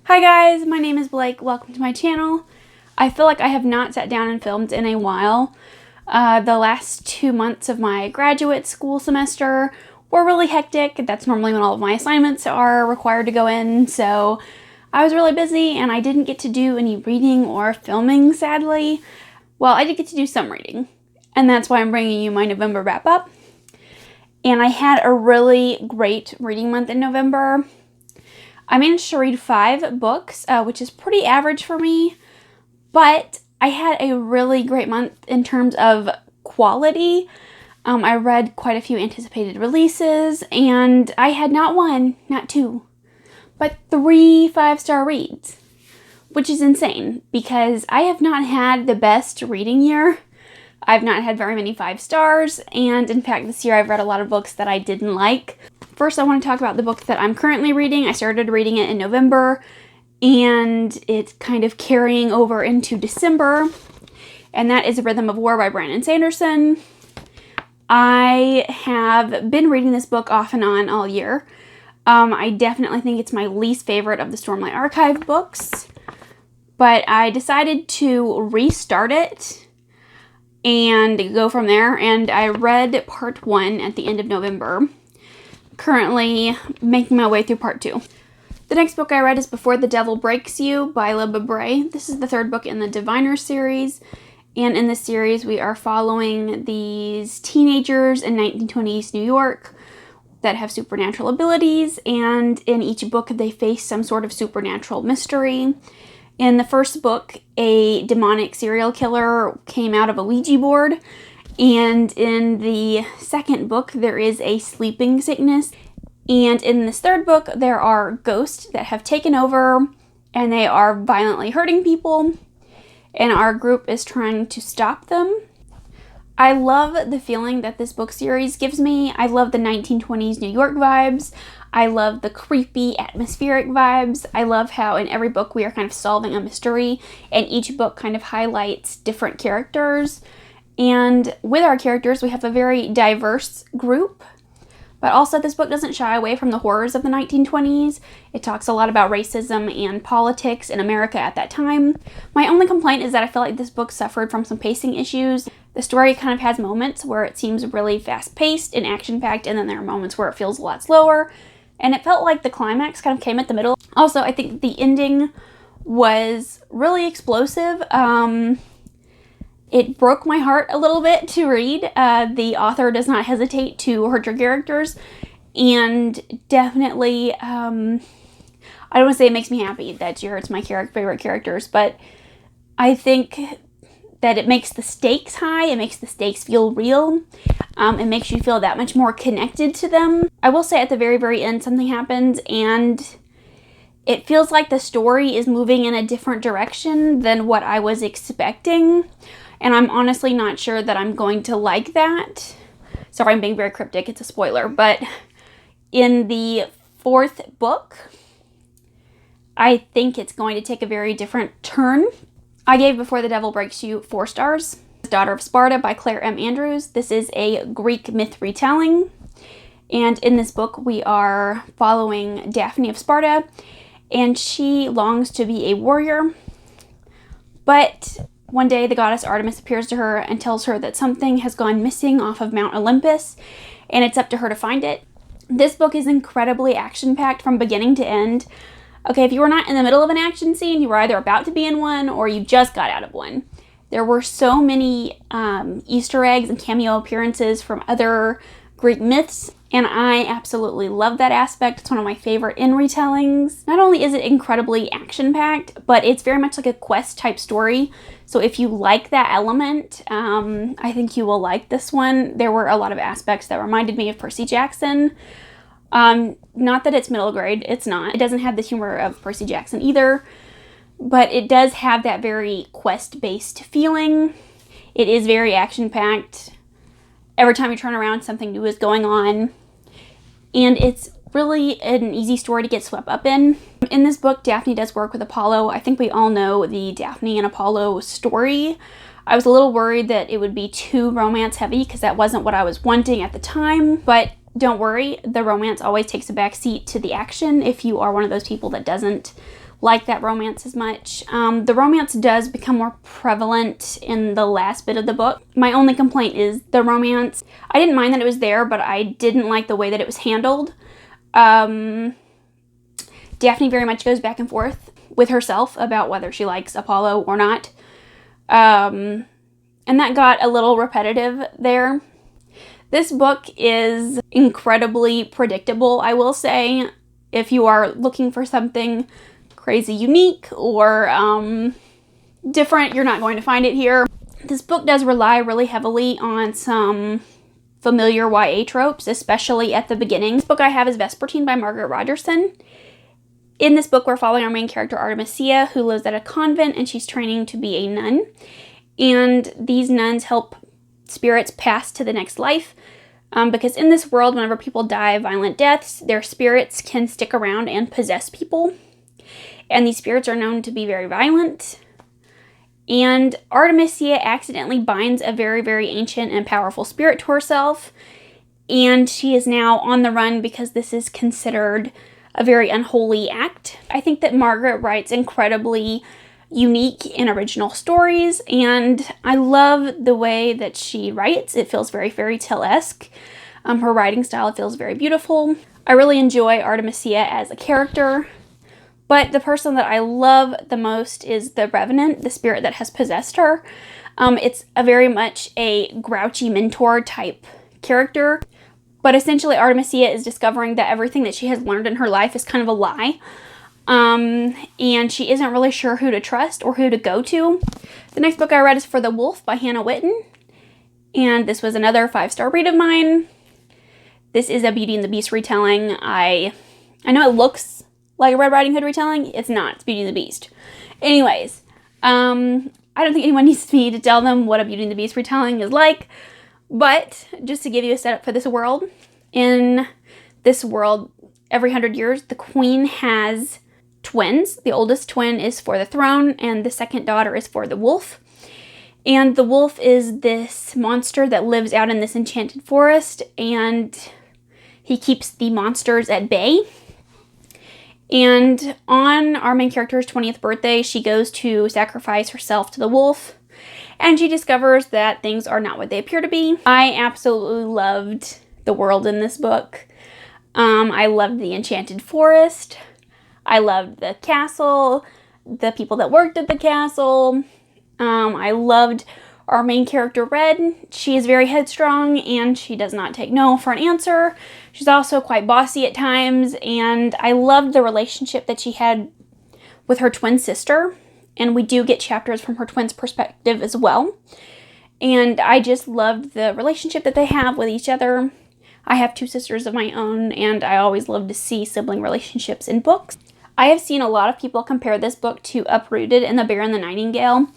Hi guys, my name is Blake. Welcome to my channel. I feel like I have not sat down and filmed in a while. The last 2 months of my graduate school semester were really hectic. That's normally when all of my assignments are required to go in, so I was really busy and I didn't get to do any reading or filming, sadly. Well, I did get to do some reading, and that's why I'm bringing you my November wrap-up. And I had a really great reading month in November. I managed to read 5 books, which is pretty average for me, but I had a really great month in terms of quality. I read quite a few anticipated releases, and I had not 1, not 2, but 3 5-star reads, which is insane because I have not had the best reading year. I've not had very many 5 stars, and in fact this year I've read a lot of books that I didn't like. First, I want to talk about the book that I'm currently reading. I started reading it in November, and it's kind of carrying over into December, and that is Rhythm of War by Brandon Sanderson. I have been reading this book off and on all year. I definitely think it's my least favorite of the Stormlight Archive books, but I decided to restart it and go from there, and I read part 1 at the end of November. Currently making my way through part 2. The next book I read is Before the Devil Breaks You by Libba Bray. This is the 3rd book in the Diviner series, and in this series we are following these teenagers in 1920s New York that have supernatural abilities, and in each book they face some sort of supernatural mystery. In the first book, a demonic serial killer came out of a Ouija board. And in the second book, there is a sleeping sickness. And in this 3rd book, there are ghosts that have taken over and they are violently hurting people. And our group is trying to stop them. I love the feeling that this book series gives me. I love the 1920s New York vibes. I love the creepy atmospheric vibes. I love how in every book we are kind of solving a mystery and each book kind of highlights different characters. And with our characters, we have a very diverse group, but also this book doesn't shy away from the horrors of the 1920s. It talks a lot about racism and politics in America at that time. My only complaint is that I feel like this book suffered from some pacing issues. The story kind of has moments where it seems really fast-paced and action-packed, and then there are moments where it feels a lot slower, and it felt like the climax kind of came at the middle. Also, I think the ending was really explosive. It broke my heart a little bit to read. The author does not hesitate to hurt your characters, and definitely, I don't want to say it makes me happy that she hurts my favorite characters, but I think that it makes the stakes high, it makes the stakes feel real, it makes you feel that much more connected to them. I will say at the very, very end something happens, and it feels like the story is moving in a different direction than what I was expecting. And I'm honestly not sure that I'm going to like that. Sorry, I'm being very cryptic. It's a spoiler. But in the 4th book, I think it's going to take a very different turn. I gave Before the Devil Breaks You 4 stars. Daughter of Sparta by Claire M. Andrews. This is a Greek myth retelling. And in this book, we are following Daphne of Sparta. And she longs to be a warrior. But one day, the goddess Artemis appears to her and tells her that something has gone missing off of Mount Olympus, and it's up to her to find it. This book is incredibly action-packed from beginning to end. Okay, if you were not in the middle of an action scene, you were either about to be in one or you just got out of one. There were so many Easter eggs and cameo appearances from other Greek myths, and I absolutely love that aspect. It's one of my favorite in retellings. Not only is it incredibly action-packed, but it's very much like a quest-type story. So if you like that element, I think you will like this one. There were a lot of aspects that reminded me of Percy Jackson. Not that it's middle grade, it's not. It doesn't have the humor of Percy Jackson either, but it does have that very quest-based feeling. It is very action-packed. Every time you turn around, something new is going on. And it's really an easy story to get swept up in. In this book, Daphne does work with Apollo. I think we all know the Daphne and Apollo story. I was a little worried that it would be too romance heavy because that wasn't what I was wanting at the time. But don't worry, the romance always takes a back seat to the action if you are one of those people that doesn't like that romance as much. The romance does become more prevalent in the last bit of the book. My only complaint is the romance. I didn't mind that it was there, but I didn't like the way that it was handled. Daphne very much goes back and forth with herself about whether she likes Apollo or not. And that got a little repetitive there. This book is incredibly predictable, I will say. If you are looking for something crazy unique or different, you're not going to find it here. This book does rely really heavily on some familiar YA tropes, especially at the beginning. This book I have is Vespertine by Margaret Rogerson. In this book, we're following our main character, Artemisia, who lives at a convent, and she's training to be a nun. And these nuns help spirits pass to the next life. Because in this world, whenever people die violent deaths, their spirits can stick around and possess people. And these spirits are known to be very violent. And Artemisia accidentally binds a very, very ancient and powerful spirit to herself. And she is now on the run because this is considered a very unholy act. I think that Margaret writes incredibly unique and original stories, and I love the way that she writes. It feels very fairy tale-esque. Her writing style feels very beautiful. I really enjoy Artemisia as a character, but the person that I love the most is the Revenant, the spirit that has possessed her. It's a very much a grouchy mentor type character, but essentially Artemisia is discovering that everything that she has learned in her life is kind of a lie. And she isn't really sure who to trust or who to go to. The next book I read is For the Wolf by Hannah Whitten, and this was another 5-star read of mine. This is a Beauty and the Beast retelling. I know it looks like a Red Riding Hood retelling. It's not. It's Beauty and the Beast. Anyways, I don't think anyone needs me to tell them what a Beauty and the Beast retelling is like, but just to give you a setup for this world, in this world, every 100 years, the queen has twins. The oldest twin is for the throne, and the second daughter is for the wolf. And the wolf is this monster that lives out in this enchanted forest, and he keeps the monsters at bay. And on our main character's 20th birthday, she goes to sacrifice herself to the wolf, and she discovers that things are not what they appear to be. I absolutely loved the world in this book. I loved the enchanted forest. I loved the castle, the people that worked at the castle. I loved our main character, Red. She is very headstrong, and she does not take no for an answer. She's also quite bossy at times, and I loved the relationship that she had with her twin sister. And we do get chapters from her twin's perspective as well. And I just loved the relationship that they have with each other. I have 2 sisters of my own, and I always love to see sibling relationships in books. I have seen a lot of people compare this book to Uprooted and The Bear and the Nightingale.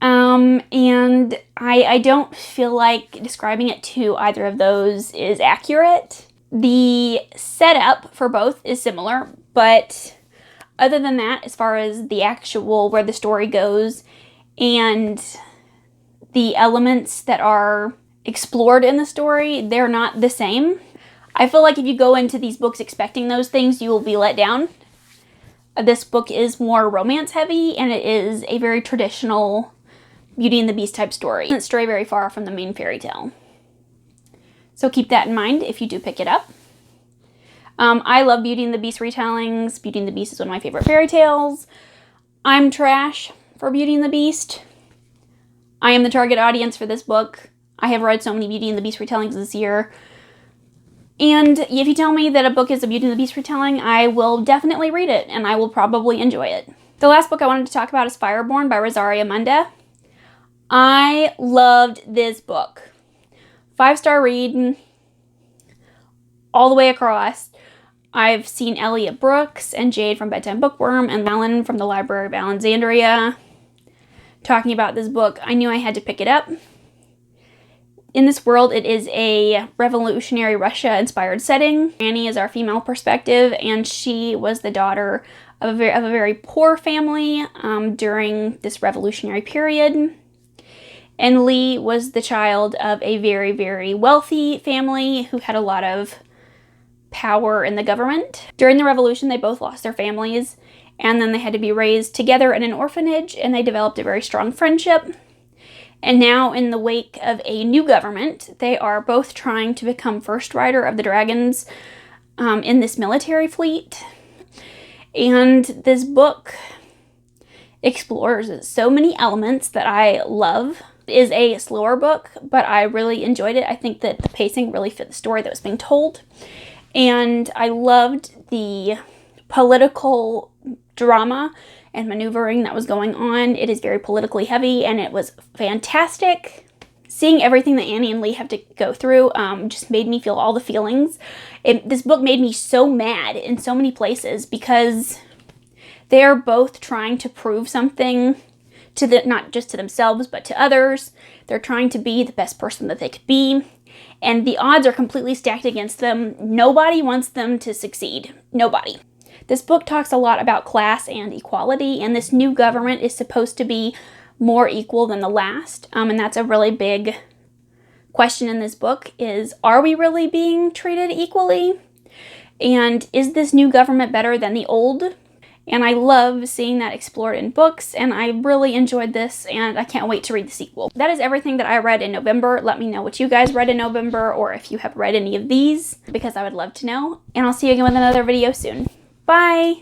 And I don't feel like describing it to either of those is accurate. The setup for both is similar, but other than that, as far as the actual where the story goes and the elements that are explored in the story, they're not the same. I feel like if you go into these books expecting those things, you will be let down. This book is more romance heavy, and it is a very traditional Beauty and the Beast type story. It doesn't stray very far from the main fairy tale. So keep that in mind if you do pick it up. I love Beauty and the Beast retellings. Beauty and the Beast is one of my favorite fairy tales. I'm trash for Beauty and the Beast. I am the target audience for this book. I have read so many Beauty and the Beast retellings this year. And if you tell me that a book is a Beauty and the Beast retelling, I will definitely read it, and I will probably enjoy it. The last book I wanted to talk about is Fireborne by Rosaria Munda. I loved this book. 5-star read all the way across. I've seen Elliot Brooks and Jade from Bedtime Bookworm and Alan from the Library of Alexandria talking about this book. I knew I had to pick it up. In this world, it is a revolutionary Russia-inspired setting. Annie is our female perspective, and she was the daughter of a very poor family during this revolutionary period. And Lee was the child of a very, very wealthy family who had a lot of power in the government. During the revolution, they both lost their families, and then they had to be raised together in an orphanage, and they developed a very strong friendship. And now, in the wake of a new government, they are both trying to become First Rider of the Dragons in this military fleet. And this book explores so many elements that I love. It is a slower book, but I really enjoyed it. I think that the pacing really fit the story that was being told. And I loved the political drama and maneuvering that was going on. It is very politically heavy, and it was fantastic. Seeing everything that Annie and Lee have to go through just made me feel all the feelings. This book made me so mad in so many places because they're both trying to prove something to not just to themselves, but to others. They're trying to be the best person that they could be, and the odds are completely stacked against them. Nobody wants them to succeed. Nobody. This book talks a lot about class and equality, and this new government is supposed to be more equal than the last. And that's a really big question in this book is, are we really being treated equally? And is this new government better than the old? And I love seeing that explored in books, and I really enjoyed this, and I can't wait to read the sequel. That is everything that I read in November. Let me know what you guys read in November, or if you have read any of these, because I would love to know. And I'll see you again with another video soon. Bye!